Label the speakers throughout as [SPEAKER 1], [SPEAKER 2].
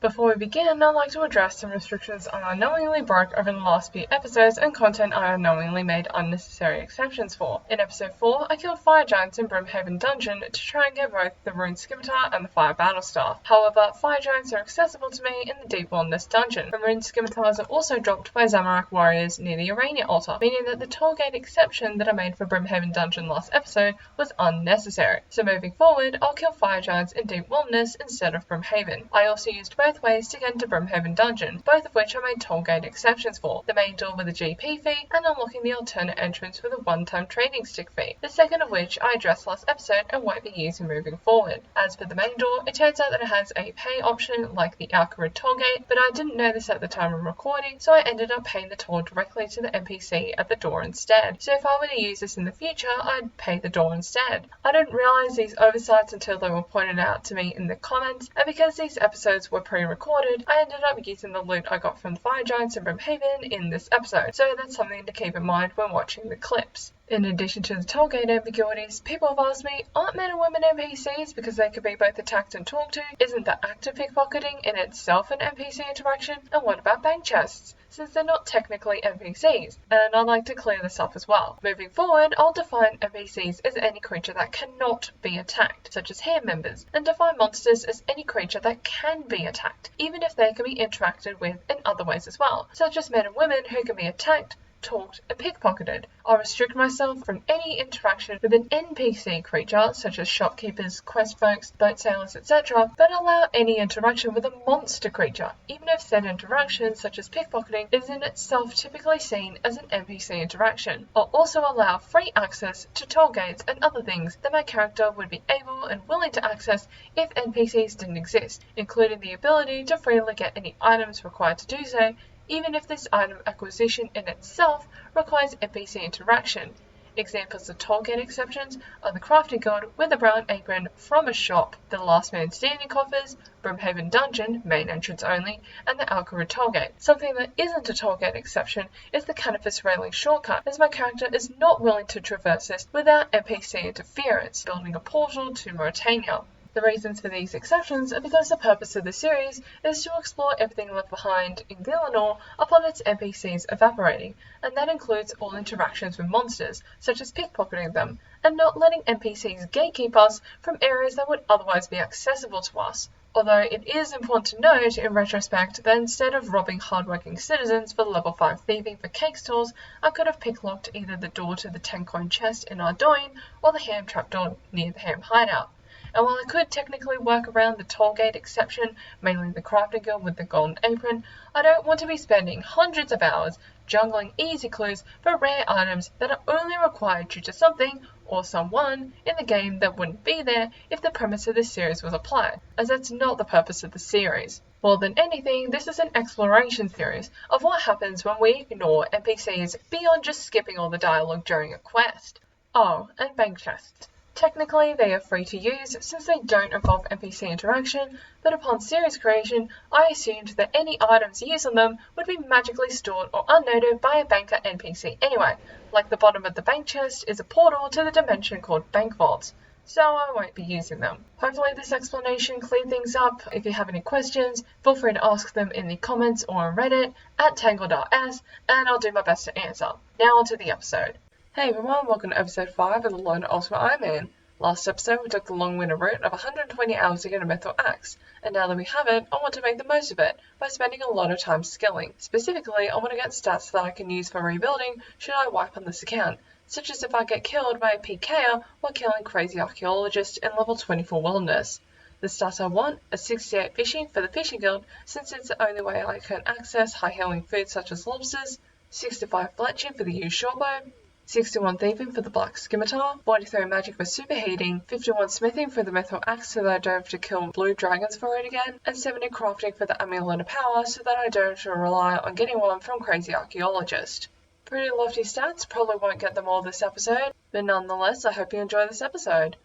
[SPEAKER 1] Before we begin, I'd like to address some restrictions I unknowingly broke over the last few episodes and content I unknowingly made unnecessary exceptions for. In episode 4, I killed fire giants in Brimhaven Dungeon to try and get both the rune scimitar and the fire battle staff. However, fire giants are accessible to me in the Deep Wilderness dungeon. The rune scimitars are also dropped by Zamorak warriors near the Urania altar, meaning that the tollgate exception that I made for Brimhaven Dungeon last episode was unnecessary. So moving forward, I'll kill fire giants in Deep Wilderness instead of Brimhaven. I also used both ways to get into Brimhaven Dungeon, both of which I made tollgate exceptions for. The main door with a GP fee, and unlocking the alternate entrance with a one-time trading stick fee, the second of which I addressed last episode and won't be using moving forward. As for the main door, it turns out that it has a pay option like the Alcarid tollgate, but I didn't know this at the time of recording, so I ended up paying the toll directly to the NPC at the door instead. So if I were to use this in the future, I'd pay the door instead. I didn't realise these oversights until they were pointed out to me in the comments, and because these episodes were pre-recorded, I ended up using the loot I got from the fire giants in Brimhaven in this episode, so that's something to keep in mind when watching the clips. In addition to the tollgate ambiguities, people have asked me, aren't men and women NPCs because they could be both attacked and talked to? Isn't the act of pickpocketing in itself an NPC interaction? And what about bank chests, since they're not technically NPCs? And I'd like to clear this up as well. Moving forward, I'll define NPCs as any creature that cannot be attacked, such as hand members, and define monsters as any creature that can be attacked, even if they can be interacted with in other ways as well, such as men and women who can be attacked, talked, and pickpocketed. I'll restrict myself from any interaction with an NPC creature, such as shopkeepers, quest folks, boat sailors, etc., but allow any interaction with a monster creature, even if said interaction, such as pickpocketing, is in itself typically seen as an NPC interaction. I'll also allow free access to toll gates and other things that my character would be able and willing to access if NPCs didn't exist, including the ability to freely get any items required to do so, even if this item acquisition in itself requires NPC interaction. Examples of tollgate exceptions are the Crafting Guild with a brown apron from a shop, the Last Man Standing coffers, Brimhaven Dungeon, main entrance only, and the Alcarid tollgate. Something that isn't a tollgate exception is the Canopus railing shortcut, as my character is not willing to traverse this without NPC interference, building a portal to Mauritania. The reasons for these exceptions are because the purpose of the series is to explore everything left behind in Gillinor upon its NPCs evaporating, and that includes all interactions with monsters, such as pickpocketing them, and not letting NPCs gatekeep us from areas that would otherwise be accessible to us. Although it is important to note, in retrospect, that instead of robbing hardworking citizens for level 5 thieving for cake stalls, I could have picklocked either the door to the 10-coin chest in Ardoin or the ham trapdoor near the ham hideout. And while I could technically work around the tollgate exception, mainly the Crafting Guild with the golden apron, I don't want to be spending hundreds of hours jungling easy clues for rare items that are only required due to something or someone in the game that wouldn't be there if the premise of this series was applied, as that's not the purpose of the series. More than anything, this is an exploration series of what happens when we ignore NPCs beyond just skipping all the dialogue during a quest. Oh, and bank chests. Technically, they are free to use since they don't involve NPC interaction, but upon series creation, I assumed that any items used on them would be magically stored or unnoted by a banker NPC anyway, like the bottom of the bank chest is a portal to the dimension called Bank Vaults, so I won't be using them. Hopefully this explanation cleared things up. If you have any questions, feel free to ask them in the comments or on Reddit at tangle.s, and I'll do my best to answer. Now on to the episode. Hey everyone, welcome to episode 5 of the Loner UIM. Last episode we took the long-winded route of 120 hours to get a metal axe, and now that we have it, I want to make the most of it by spending a lot of time skilling. Specifically, I want to get stats that I can use for rebuilding should I wipe on this account, such as if I get killed by a PKer while killing Crazy Archaeologist in level 24 Wilderness. The stats I want are 68 fishing for the Fishing Guild, since it's the only way I can access high-healing foods such as lobsters, 65 fletching for the used shortbow, 61 thieving for the black scimitar, 43 magic for superheating, 51 smithing for the metal axe so that I don't have to kill blue dragons for it again, and 70 crafting for the amulet of power so that I don't have to rely on getting one from Crazy Archaeologist. Pretty lofty stats, probably won't get them all this episode, but nonetheless I hope you enjoy this episode.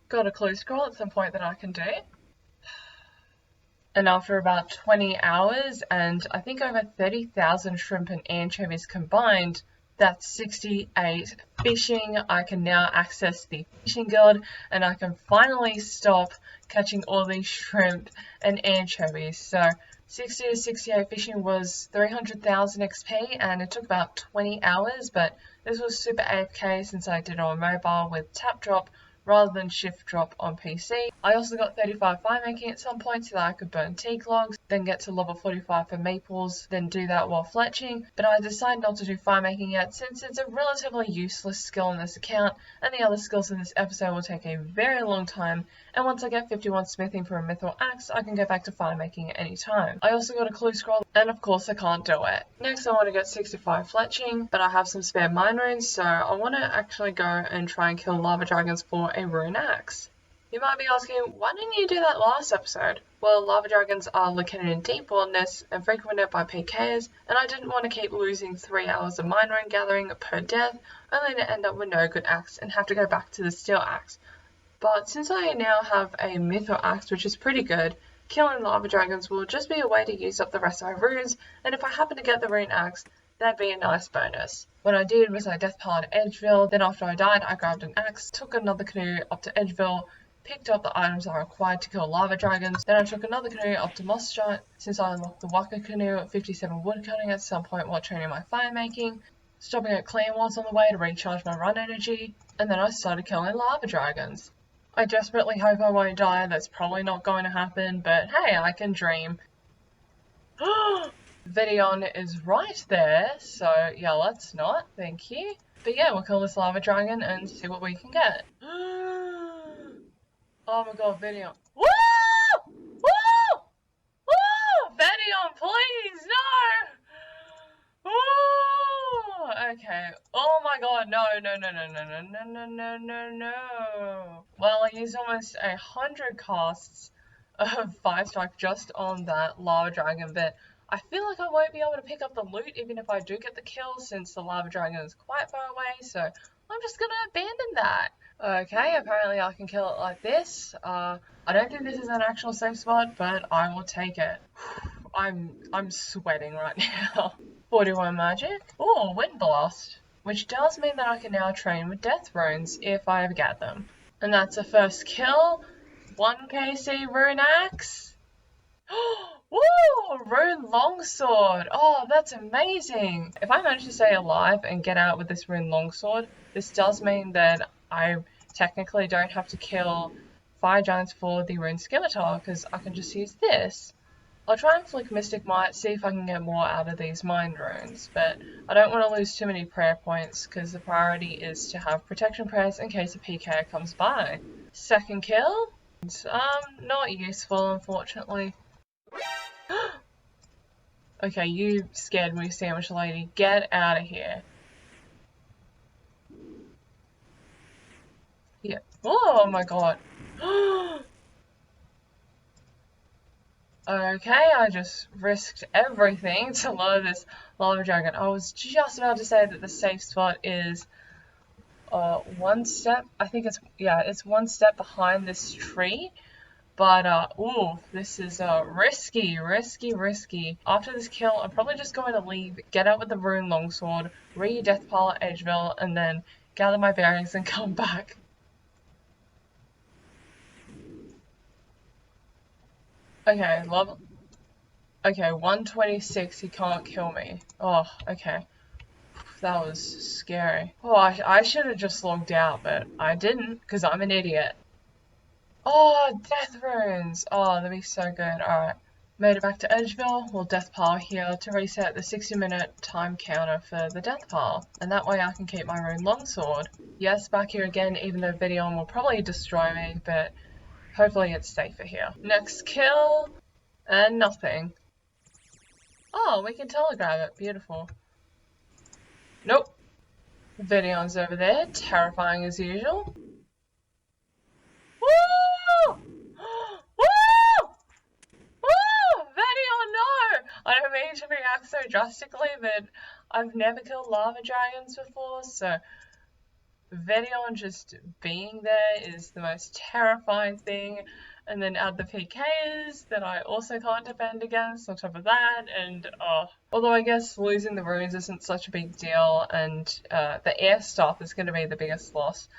[SPEAKER 1] Got a clue scroll at some point that I can do. And after about 20 hours and I think over 30,000 shrimp and anchovies combined, That's 68 fishing. I can now access the fishing guild and I can finally stop catching all these shrimp and anchovies. So 60 to 68 fishing was 300,000 XP and it took about 20 hours, but this was super AFK since I did it on mobile with tap drop rather than shift drop on PC. I also got 35 fire making at some point so that I could burn teak logs, then get to level 45 for maples, then do that while fletching, but I decided not to do fire making yet since it's a relatively useless skill in this account and the other skills in this episode will take a very long time, and once I get 51 smithing for a mithril axe I can go back to fire making at any time. I also got a clue scroll and of course I can't do it. Next I want to get 65 fletching, but I have some spare mine runes so I want to actually go and try and kill lava dragons for a rune axe. You might be asking, why didn't you do that last episode? Well, lava dragons are located in deep wilderness and frequented by PKs, and I didn't want to keep losing 3 hours of mine rune gathering per death, only to end up with no good axe and have to go back to the steel axe. But since I now have a mithril axe, which is pretty good, killing lava dragons will just be a way to use up the rest of my runes, and if I happen to get the rune axe, that'd be a nice bonus. What I did was I death piled Edgeville, then after I died I grabbed an axe, took another canoe up to Edgeville, picked up the items I required to kill lava dragons, then I took another canoe up to Moss Giant since I unlocked the Waka canoe at 57 woodcutting at some point while training my fire making, stopping at Clean Walls on the way to recharge my run energy, and then I started killing lava dragons. I desperately hope I won't die, that's probably not going to happen, but hey, I can dream. Videon is right there, so yeah, let's not, thank you. But yeah, we'll kill this lava dragon and see what we can get. Oh my god, Videon. Woo! Woo! Woo! Videon, please, no! Woo! Okay. Oh my god, no. Well, I used almost 100 casts of 5-strike just on that lava dragon, but I feel like I won't be able to pick up the loot even if I do get the kill since the lava dragon is quite far away, so I'm just gonna abandon that. Okay, apparently I can kill it like this. I don't think this is an actual safe spot, but I will take it. I'm sweating right now. 41 magic. Oh, wind blast. Which does mean that I can now train with death runes if I ever get them. And that's a first kill. 1 KC rune axe. Woo! Rune longsword! Oh, that's amazing! If I manage to stay alive and get out with this rune longsword, this does mean that I technically don't have to kill fire giants for the rune scimitar, because I can just use this. I'll try and flick Mystic Might, see if I can get more out of these mind runes, but I don't want to lose too many prayer points, because the priority is to have protection prayers in case a PK comes by. Second kill? Not useful, unfortunately. Okay, you scared me, sandwich lady. Get out of here. Yeah. Oh my god. Okay, I just risked everything to lure this lava dragon. I was just about to say that the safe spot is one step. I think it's one step behind this tree. But, ooh, this is, risky. After this kill, I'm probably just going to leave, get out with the rune longsword, re-death pile at Edgeville, and then gather my bearings and come back. Okay, 126, he can't kill me. Oh, okay. That was scary. Oh, I should have just logged out, but I didn't, because I'm an idiot. Oh, death runes! Oh, that'd be so good. Alright. Made it back to Edgeville. We'll death pile here to reset the 60-minute time counter for the death pile. And that way I can keep my rune longsword. Yes, back here again, even though Videon will probably destroy me, but hopefully it's safer here. Next kill. And nothing. Oh, we can telegraph it. Beautiful. Nope. Videon's over there. Terrifying as usual. Woo! Woo! Woo! Videon, no! I don't mean to react so drastically, but I've never killed lava dragons before, so Videon just being there is the most terrifying thing and then add the PKs that I also can't defend against on top of that, and although I guess losing the runes isn't such a big deal, and the air stuff is going to be the biggest loss.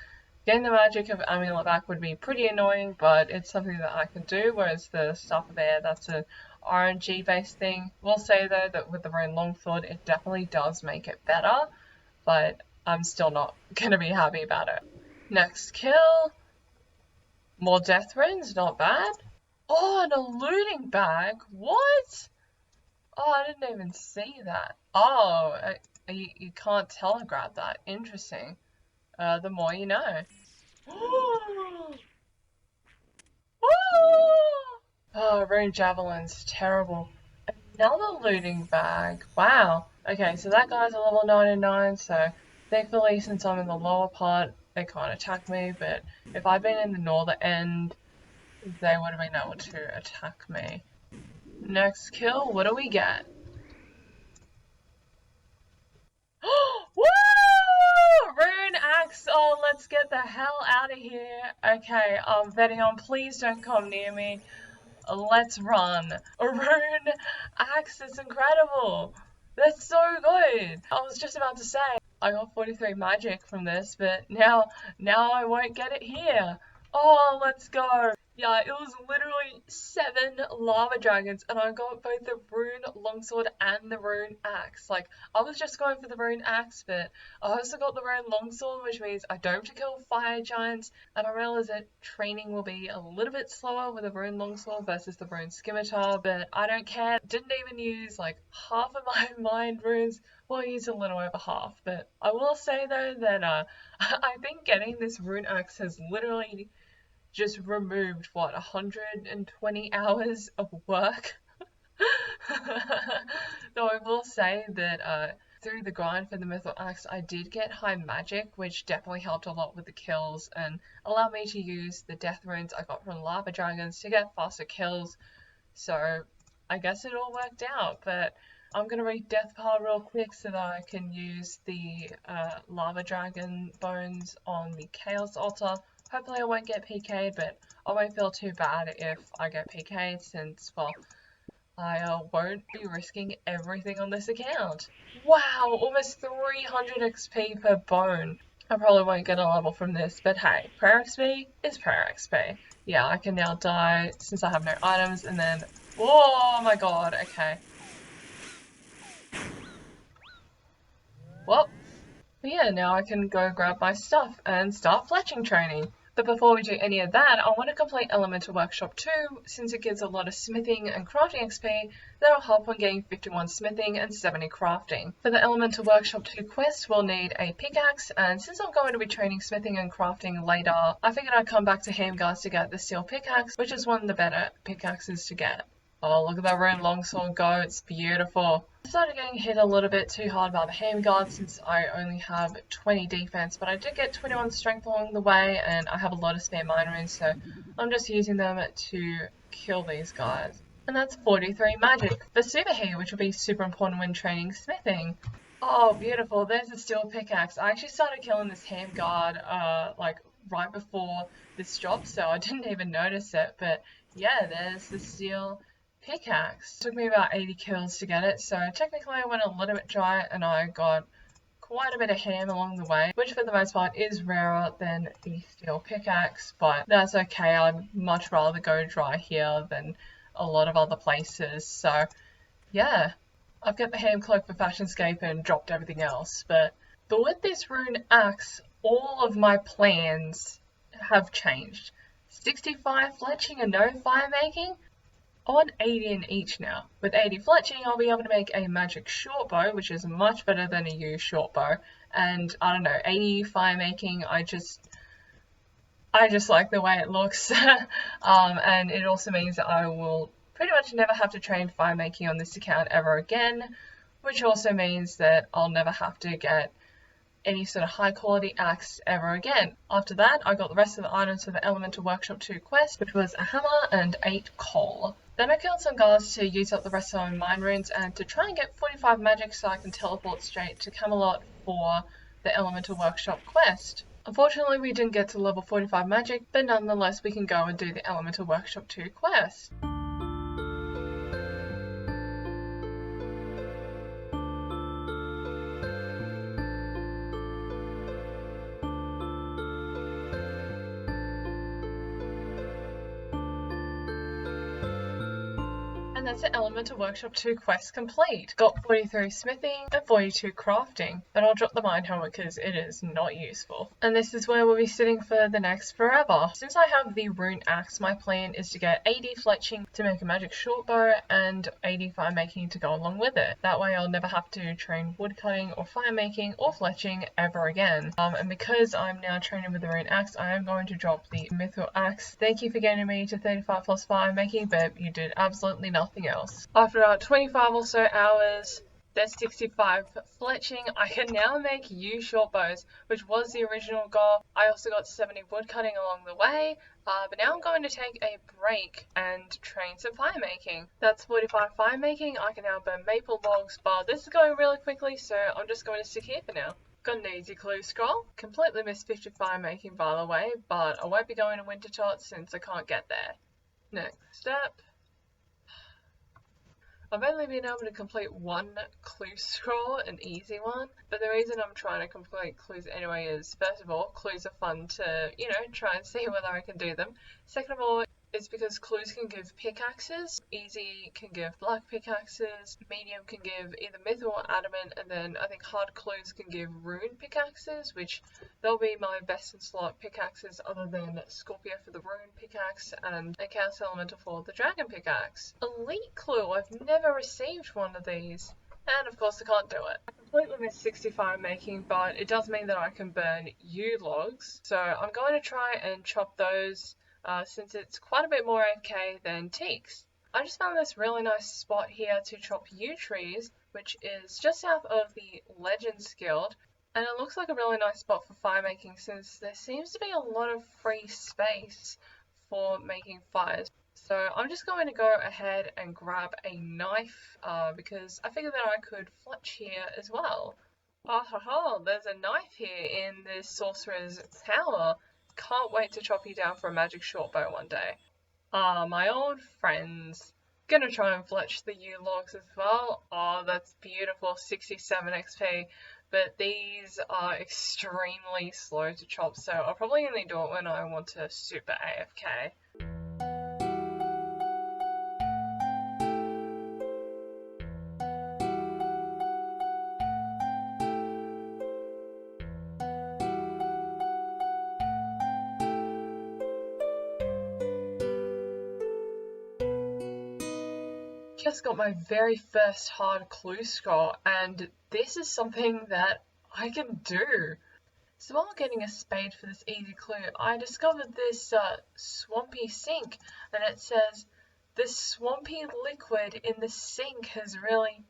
[SPEAKER 1] Getting the magic of Amulet back would be pretty annoying, but it's something that I can do, whereas the Staff of Air, that's an RNG based thing. We'll say though that with the Rune Longsword it definitely does make it better, but I'm still not going to be happy about it. Next kill. More death runes, not bad. Oh, and a looting bag? What? Oh, I didn't even see that. Oh, you can't telegraph that. Interesting. The more you know. Oh, rune javelins, terrible. Another looting bag. Wow. Okay, so that guy's a level 99, so thankfully since I'm in the lower part, they can't attack me, but if I'd been in the northern end, they would have been able to attack me. Next kill, what do we get? Woo! Rune axe! Oh, let's get the hell out of here. Okay, betting on please don't come near me. Let's run. A rune axe is incredible. That's so good. I was just about to say I got 43 magic from this, but now I won't get it here. Oh, let's go. Yeah, it was literally 7 lava dragons, and I got both the rune longsword and the rune axe. Like, I was just going for the rune axe, but I also got the rune longsword, which means I don't have to kill fire giants, and I realized that training will be a little bit slower with the rune longsword versus the rune scimitar, but I don't care. Didn't even use like half of my mind runes. Well, I used a little over half, but I will say though that I think getting this rune axe has literally just removed, what, 120 hours of work? Though I will say that through the grind for the Mythical Axe, I did get high magic, which definitely helped a lot with the kills and allowed me to use the death runes I got from lava dragons to get faster kills. So I guess it all worked out, but I'm going to read Death Card real quick so that I can use the lava dragon bones on the Chaos Altar. Hopefully I won't get PK'd, but I won't feel too bad if I get PK'd since, well, I won't be risking everything on this account. Wow, almost 300 XP per bone. I probably won't get a level from this, but hey, prayer XP is prayer XP. Yeah, I can now die since I have no items, and then, oh my god, okay. Well, yeah, now I can go grab my stuff and start fletching training. But before we do any of that, I want to complete Elemental Workshop 2, since it gives a lot of smithing and crafting XP that'll help when getting 51 smithing and 70 crafting. For the Elemental Workshop 2 quest, we'll need a pickaxe, and since I'm going to be training smithing and crafting later, I figured I'd come back to Hamguards to get the steel pickaxe, which is one of the better pickaxes to get. Oh, look at that rune longsword go, it's beautiful. I started getting hit a little bit too hard by the Hamguard since I only have 20 defense, but I did get 21 strength along the way, and I have a lot of spare mine runes, so I'm just using them to kill these guys. And that's 43 magic for super heat, which will be super important when training smithing. Oh, beautiful, there's a steel pickaxe. I actually started killing this Hamguard like right before this job, so I didn't even notice it, but yeah, there's the steel pickaxe. It took me about 80 kills to get it, so technically I went a little bit dry and I got quite a bit of ham along the way, which for the most part is rarer than the steel pickaxe, but that's okay. I'd much rather go dry here than a lot of other places, so yeah. I've got the ham cloak for Fashionscape and dropped everything else, but with this rune axe, all of my plans have changed. 65 fletching and no fire making? I want 80 in each now. With 80 fletching, I'll be able to make a magic short bow, which is much better than a used short bow. And I don't know, 80 fire making, I just like the way it looks. And it also means that I will pretty much never have to train fire making on this account ever again, which also means that I'll never have to get any sort of high quality axe ever again. After that, I got the rest of the items for the Elemental Workshop 2 quest, which was a hammer and 8 coal. Then I killed some guards to use up the rest of my mine runes and to try and get 45 magic so I can teleport straight to Camelot for the Elemental Workshop quest. Unfortunately, we didn't get to level 45 magic, but nonetheless we can go and do the Elemental Workshop 2 quest. And that's the Elemental Workshop 2 quest complete. Got 43 smithing and 42 crafting, but I'll drop the mine helmet because it is not useful. And this is where we'll be sitting for the next forever. Since I have the rune axe, my plan is to get 80 fletching to make a magic short bow and 80 fire making to go along with it. That way I'll never have to train wood cutting or fire making or fletching ever again. And because I'm now training with the rune axe, I am going to drop the mithril axe. Thank you for getting me to 35 plus fire making, but you did absolutely nothing else. After about 25 or so hours, there's 65 fletching. I can now make yew short bows, which was the original goal. I also got 70 wood cutting along the way, but now I'm going to take a break and train some fire making. That's 45 fire making. I can now burn maple logs, but this is going really quickly, so I'm just going to stick here for now. Got an easy clue scroll. Completely missed 50 fire making by the way, but I won't be going to Wintertot since I can't get there. Next step. I've only been able to complete one clue scroll, an easy one, but the reason I'm trying to complete clues anyway is, first of all, clues are fun to, try and see whether I can do them. Second of all, it's because clues can give pickaxes, easy can give black pickaxes, medium can give either mithril or adamant, and then I think hard clues can give rune pickaxes, which they'll be my best in slot pickaxes other than Scorpio for the rune pickaxe and Chaos Elemental for the dragon pickaxe. Elite clue, I've never received one of these. And of course I can't do it. I completely missed 60 fire making, but it does mean that I can burn yew logs. So I'm going to try and chop those since it's quite a bit more AFK than teaks. I just found this really nice spot here to chop yew trees, which is just south of the Legends Guild, and it looks like a really nice spot for fire making since there seems to be a lot of free space for making fires. So I'm just going to go ahead and grab a knife because I figured that I could fletch here as well. Ah ha ha, there's a knife here in this sorcerer's tower. Can't wait to chop you down for a magic short bow one day. My old friends. Gonna try and fletch the yew logs as well. Oh, that's beautiful, 67 XP. But these are extremely slow to chop, so I'll probably only do it when I want to super AFK. Just got my very first hard clue scroll, and this is something that I can do. So while getting a spade for this easy clue, I discovered this swampy sink, and it says, the swampy liquid in the sink has really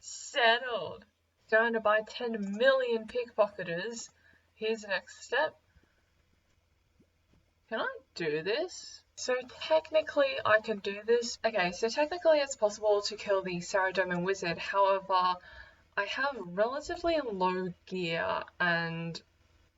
[SPEAKER 1] settled. Going to buy 10 million pickpocketers. Here's the next step. Can I do this? So technically I can do this. Okay, so technically it's possible to kill the Saradomin Wizard, however, I have relatively low gear and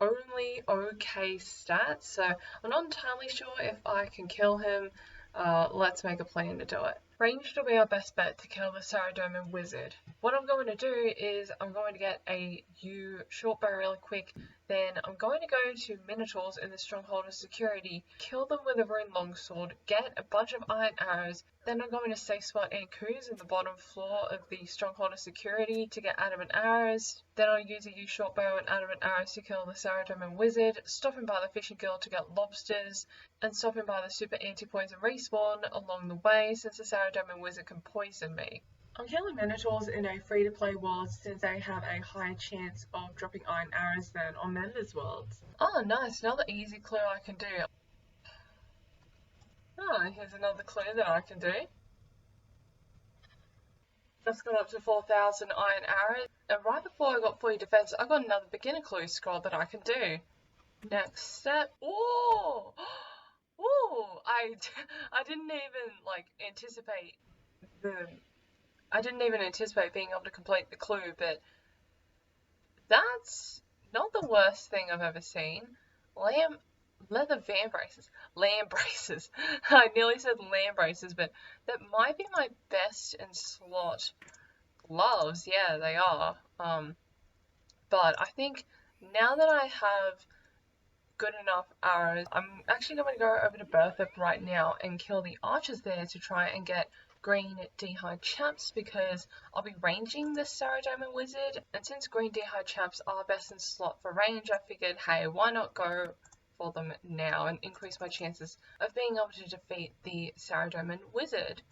[SPEAKER 1] only okay stats, so I'm not entirely sure if I can kill him. Let's make a plan to do it. Ranged will be our best bet to kill the Saradomin Wizard. What I'm going to do is I'm going to get a yew short bow really quick, then I'm going to go to Minotaurs in the Stronghold of Security, kill them with a rune longsword, get a bunch of iron arrows, then I'm going to safe spot Anku's in the bottom floor of the Stronghold of Security to get adamant arrows, then I'll use a yew short bow and adamant arrows to kill the Saradomin Wizard, stop him by the Fishing Guild to get lobsters, and stop him by the super anti-poison respawn along the way since the Saradomin Wizard can poison me. I'm killing Minotaurs in a free-to-play world since they have a higher chance of dropping iron arrows than on members worlds. Oh nice, another easy clue I can do. Oh, here's another clue that I can do. Just got up to 4,000 iron arrows, and right before I got 40 defense, I got another beginner clue scroll that I can do. Next step. Oh! Oh! I didn't even anticipate I didn't even anticipate being able to complete the clue, but that's not the worst thing I've ever seen. Leather van braces. Lamb braces. I nearly said lamb braces, but that might be my best in slot gloves. Yeah, they are. But I think now that I have good enough arrows, I'm actually going to go over to Berthup right now and kill the archers there to try and get green d'hide chaps, because I'll be ranging this Saradomin wizard, and since green d'hide chaps are best in slot for range, I figured, hey, why not go for them now and increase my chances of being able to defeat the Saradomin wizard.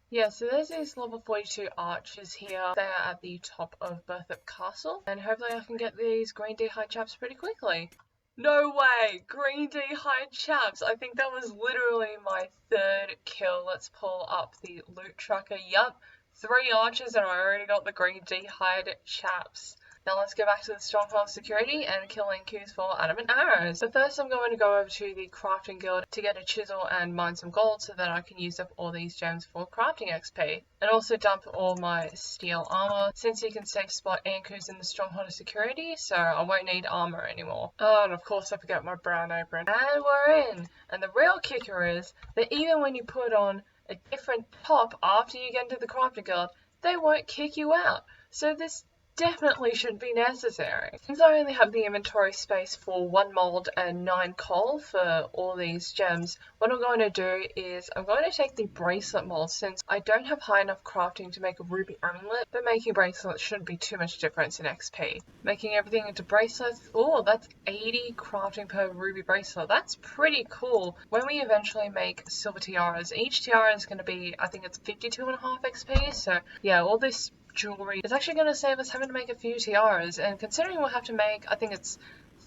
[SPEAKER 1] Yeah, so there's these level 42 archers here. They are at the top of Berthup Castle, and hopefully I can get these green d'hide chaps pretty quickly. No way! Green d'hide chaps! I think that was literally my third kill. Let's pull up the loot tracker. Yup, 3 archers and I already got the green d'hide chaps. Now let's go back to the stronghold security and kill NQs for adamant arrows. But first I'm going to go over to the crafting guild to get a chisel and mine some gold so that I can use up all these gems for crafting XP. And also dump all my steel armor, since you can safe spot NQs in the stronghold security, so I won't need armor anymore. Oh, and of course I forgot my brown apron. And we're in! And the real kicker is that even when you put on a different top after you get into the crafting guild, they won't kick you out. So this definitely should be necessary. Since I only have the inventory space for 1 mold and 9 coal for all these gems, what I'm going to do is I'm going to take the bracelet mold, since I don't have high enough crafting to make a ruby amulet, but making bracelets shouldn't be too much difference in XP. Making everything into bracelets, oh, that's 80 crafting per ruby bracelet. That's pretty cool. When we eventually make silver tiaras, each tiara is going to be, I think it's 52.5 XP, so yeah, all this jewelry is actually going to save us having to make a few tiaras, and considering we'll have to make, I think it's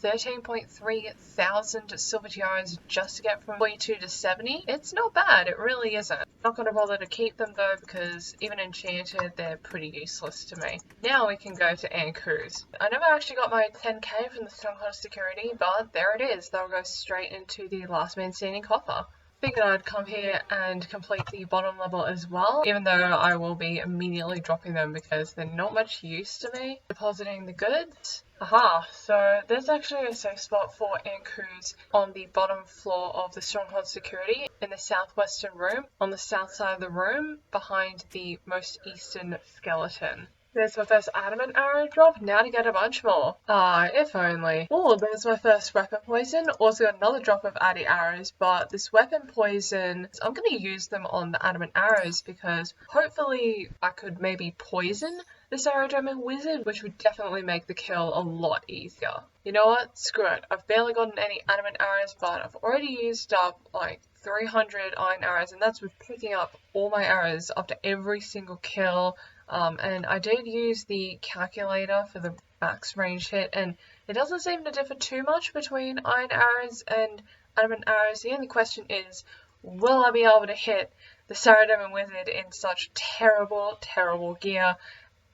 [SPEAKER 1] 13.3 thousand silver tiaras just to get from 42 to 70, it's not bad, it really isn't. Not going to bother to keep them though, because even enchanted they're pretty useless to me. Now we can go to Ankus. I never actually got my 10k from the stronghold security, but there it is. They'll go straight into the last man standing coffer. Figured I'd come here and complete the bottom level as well, even though I will be immediately dropping them because they're not much use to me. Depositing the goods. Aha, so there's actually a safe spot for Ankus on the bottom floor of the stronghold security in the southwestern room, on the south side of the room behind the most eastern skeleton. There's my first adamant arrow drop, now to get a bunch more. Ah, if only. Oh, there's my first weapon poison. Also got another drop of addy arrows, but this weapon poison, I'm going to use them on the adamant arrows because hopefully I could maybe poison this Saradomin wizard, which would definitely make the kill a lot easier. You know what? Screw it. I've barely gotten any adamant arrows, but I've already used up like 300 iron arrows, and that's with picking up all my arrows after every single kill. And I did use the calculator for the max range hit, and it doesn't seem to differ too much between iron arrows and adamant arrows. The only question is, will I be able to hit the Saradomin wizard in such terrible, terrible gear?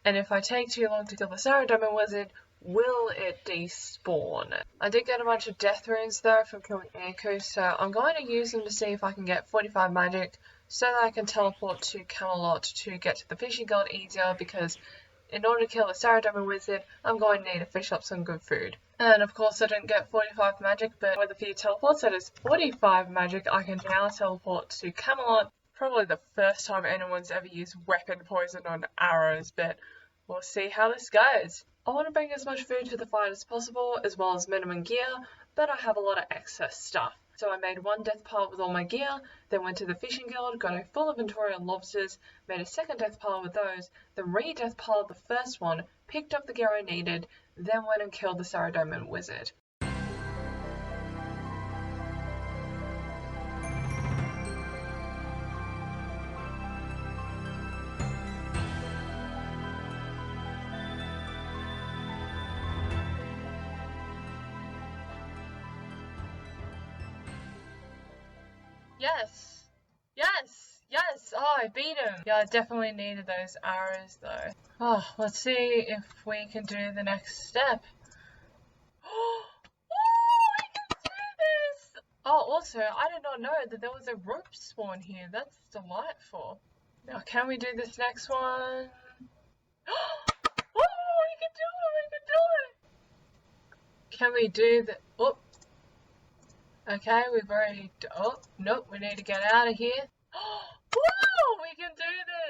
[SPEAKER 1] And if I take too long to kill the Saradomin wizard, will it despawn? I did get a bunch of death runes though from killing Ankus, so I'm going to use them to see if I can get 45 magic so that I can teleport to Camelot to get to the fishing guild easier, because in order to kill the Saradomin wizard, I'm going to need to fish up some good food. And of course I didn't get 45 magic, but with a few teleports, that is 45 magic, I can now teleport to Camelot. Probably the first time anyone's ever used weapon poison on arrows, but we'll see how this goes. I want to bring as much food to the fight as possible, as well as minimum gear, but I have a lot of excess stuff. So I made 1 death pile with all my gear, then went to the fishing guild, got a full inventory on lobsters, made a 2nd death pile with those, then re-death piled the first one, picked up the gear I needed, then went and killed the Saradomin wizard. Yes! Yes! Yes! Oh, I beat him! Yeah, I definitely needed those arrows though. Oh, let's see if we can do the next step. Oh, we can do this! Oh, also, I did not know that there was a rope spawn here. That's delightful. Now, can we do this next one? Oh, we can do it! We can do it! Can we do the... Oh. Okay, we've already... Oh, nope, we need to get out of here. Woo! We can do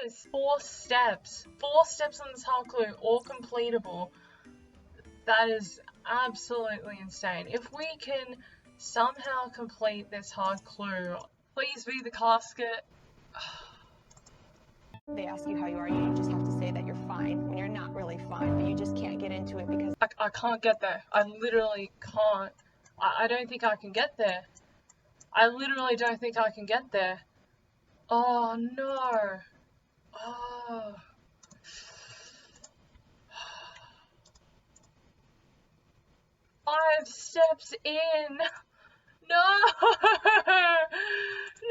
[SPEAKER 1] this! 4 steps. 4 steps on this hard clue, all completable. That is absolutely insane. If we can somehow complete this hard clue, please be the casket.
[SPEAKER 2] They ask you how you are, you just have to say that you're fine when you're not really fine, but you just can't get into it because...
[SPEAKER 1] I can't get there. I literally can't. I don't think I can get there. I literally don't think I can get there. Oh no. Oh. Five steps in. No.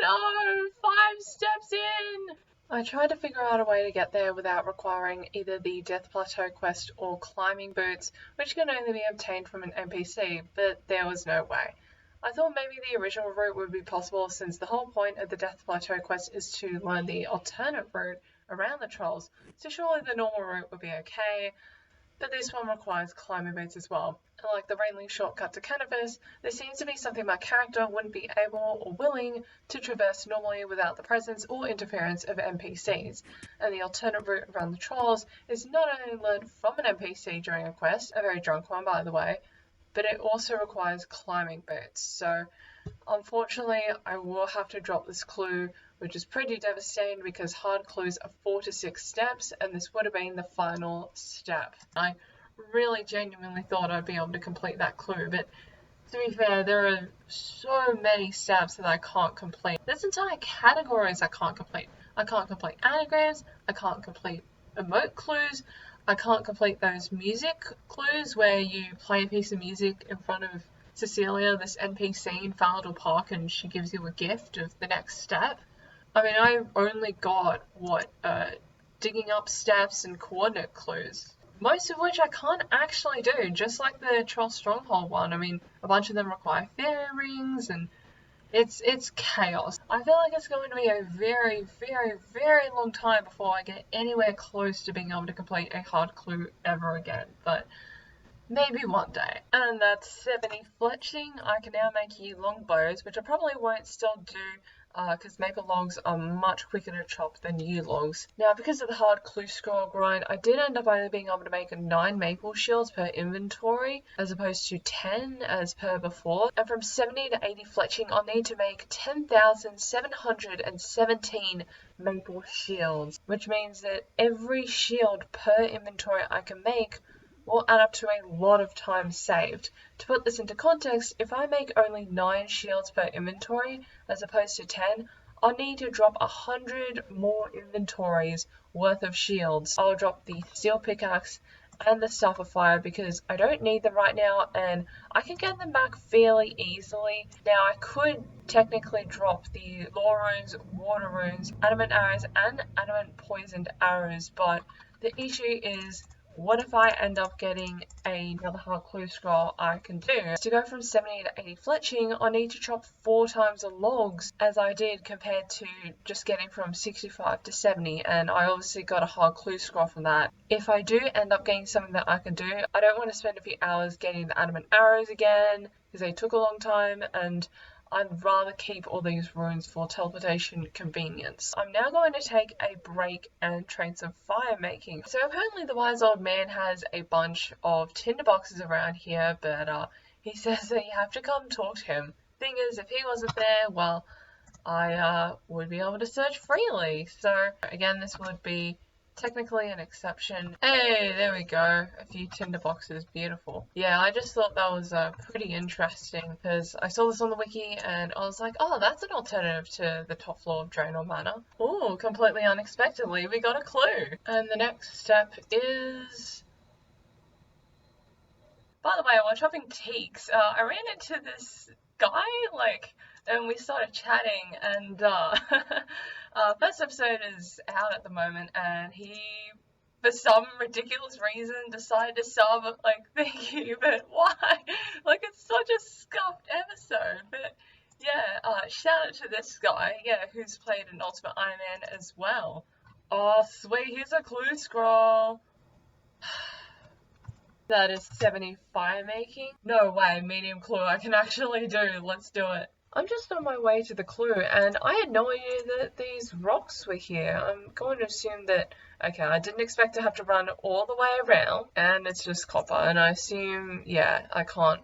[SPEAKER 1] No. 5 steps in. I tried to figure out a way to get there without requiring either the Death Plateau quest or climbing boots, which can only be obtained from an NPC, but there was no way. I thought maybe the original route would be possible since the whole point of the Death Plateau quest is to learn the alternate route around the trolls, so surely the normal route would be okay, but this one requires climbing boots as well. And like the railing shortcut to Canvas, there seems to be something my character wouldn't be able or willing to traverse normally without the presence or interference of NPCs. And the alternate route around the trolls is not only learned from an NPC during a quest, a very drunk one by the way, but it also requires climbing boots. So unfortunately I will have to drop this clue, which is pretty devastating because hard clues are 4 to 6 steps and this would have been the final step. I really genuinely thought I'd be able to complete that clue, but to be fair, there are so many steps that I can't complete. There's entire categories I can't complete. I can't complete anagrams, I can't complete emote clues, I can't complete those music clues where you play a piece of music in front of Cecilia, this NPC in Falador Park, and she gives you a gift of the next step. I mean, I only got, digging up steps and coordinate clues, most of which I can't actually do, just like the Troll Stronghold one. I mean, a bunch of them require fairy rings, and it's chaos. I feel like it's going to be a very, very, very long time before I get anywhere close to being able to complete a hard clue ever again, but maybe one day. And that's 70 fletching. I can now make yew long bows, which I probably won't still do because maple logs are much quicker to chop than yew logs. Now, because of the hard clue scroll grind, I did end up only being able to make 9 maple shields per inventory, as opposed to 10 as per before. And from 70 to 80 fletching, I'll need to make 10,717 maple shields, which means that every shield per inventory I can make will add up to a lot of time saved. To put this into context, if I make only 9 shields per inventory as opposed to 10, I'll need to drop 100 more inventories worth of shields. I'll drop the steel pickaxe and the staff of fire because I don't need them right now and I can get them back fairly easily. Now I could technically drop the law runes, water runes, adamant arrows and adamant poisoned arrows, but the issue is, what if I end up getting another hard clue scroll I can do? To go from 70 to 80 fletching, I need to chop 4 times the logs as I did compared to just getting from 65 to 70, and I obviously got a hard clue scroll from that. If I do end up getting something that I can do, I don't want to spend a few hours getting the adamant arrows again because they took a long time, and I'd rather keep all these runes for teleportation convenience. I'm now going to take a break and train some fire making. So apparently the wise old man has a bunch of tinder boxes around here, but he says that you have to come talk to him. Thing is, if he wasn't there, well, I would be able to search freely. So again, this would be technically an exception. Hey, there we go. A few tinder boxes. Beautiful. Yeah, I just thought that was pretty interesting because I saw this on the wiki and I was like, oh, that's an alternative to the top floor of Draenor Manor. Oh, completely unexpectedly, we got a clue. And the next step is... By the way, while chopping teaks, I ran into this guy, and we started chatting, and first episode is out at the moment, and he, for some ridiculous reason, decided to sub, thank you, but why? It's such a scuffed episode, but yeah, shout out to this guy, yeah, who's played an Ultimate Iron Man as well. Oh, sweet, here's a clue scroll. That is 70 fire making. No way, medium clue, I can actually do. Let's do it. I'm just on my way to the clue, and I had no idea that these rocks were here. I'm going to assume that, okay, I didn't expect to have to run all the way around, and it's just copper, and I assume, yeah, I can't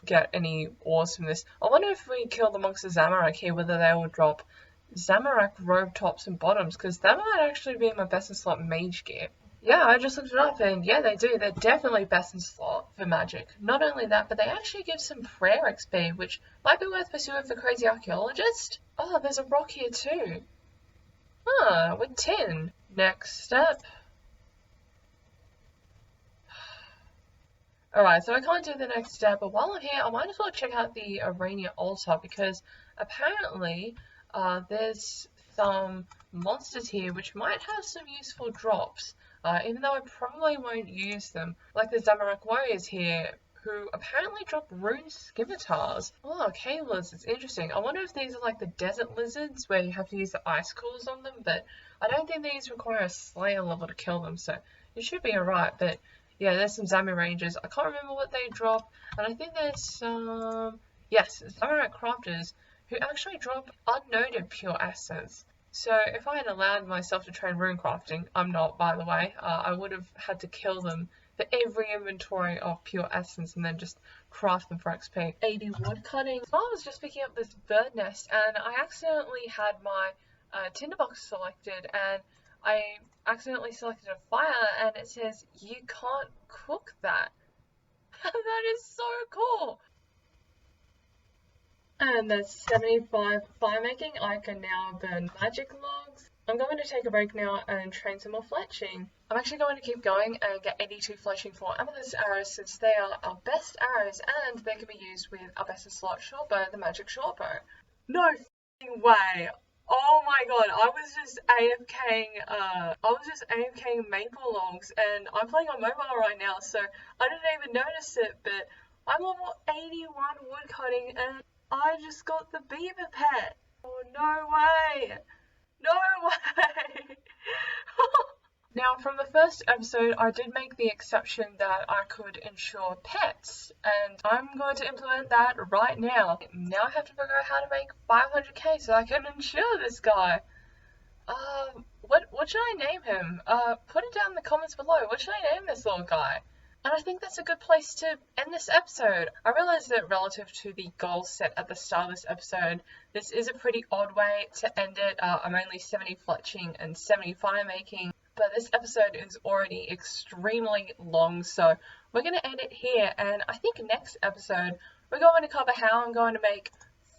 [SPEAKER 1] get any ores from this. I wonder if we kill the monks of Zamorak here, whether they will drop Zamorak robe tops and bottoms, because that might actually be my best in slot mage gear. Yeah, I just looked it up, and yeah, they do. They're definitely best in slot for magic. Not only that, but they actually give some prayer XP, which might be worth pursuing for Crazy Archaeologist. Oh, there's a rock here too. Ah, with tin. Next step. Alright, so I can't do the next step, but while I'm here, I might as well check out the Arena altar, because apparently there's some monsters here which might have some useful drops. Even though I probably won't use them, like the Zamorak warriors here, who apparently drop rune scimitars. Oh, cave lizards, interesting. I wonder if these are like the desert lizards where you have to use the icicles on them, but I don't think these require a slayer level to kill them, so it should be alright. But yeah, there's some Zami rangers. I can't remember what they drop, and I think there's some, yes, Zamorak crafters who actually drop unnoted pure essence. So if I had allowed myself to train runecrafting, I'm not, by the way, I would have had to kill them for every inventory of pure essence and then just craft them for XP. 80 wood cutting. So I was just picking up this bird nest and I accidentally had my tinderbox selected, and I accidentally selected a fire, and it says you can't cook that. That is so cool. And that's 75 fire making. I can now burn magic logs. I'm going to take a break now and train some more fletching. I'm actually going to keep going and get 82 fletching for amethyst arrows, since they are our best arrows and they can be used with our best in slot shortbow, the magic shortbow. No f***ing way! Oh my god, I was just AFKing maple logs, and I'm playing on mobile right now, so I didn't even notice it, but I'm level 81 wood cutting and I just got the beaver pet. Oh, no way. No way. Now, from the first episode, I did make the exception that I could insure pets, and I'm going to implement that right now. Now I have to figure out how to make 500k so I can insure this guy. What should I name him? Put it down in the comments below. What should I name this little guy? And I think that's a good place to end this episode. I realize that relative to the goal set at the start of this episode, this is a pretty odd way to end it. I'm only 70 fletching and 70 fire making, but this episode is already extremely long, so we're going to end it here. And I think next episode, we're going to cover how I'm going to make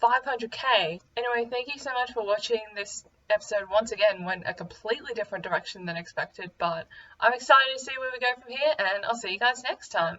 [SPEAKER 1] 500k. Anyway, thank you so much for watching. This episode once again went a completely different direction than expected, but I'm excited to see where we go from here, and I'll see you guys next time.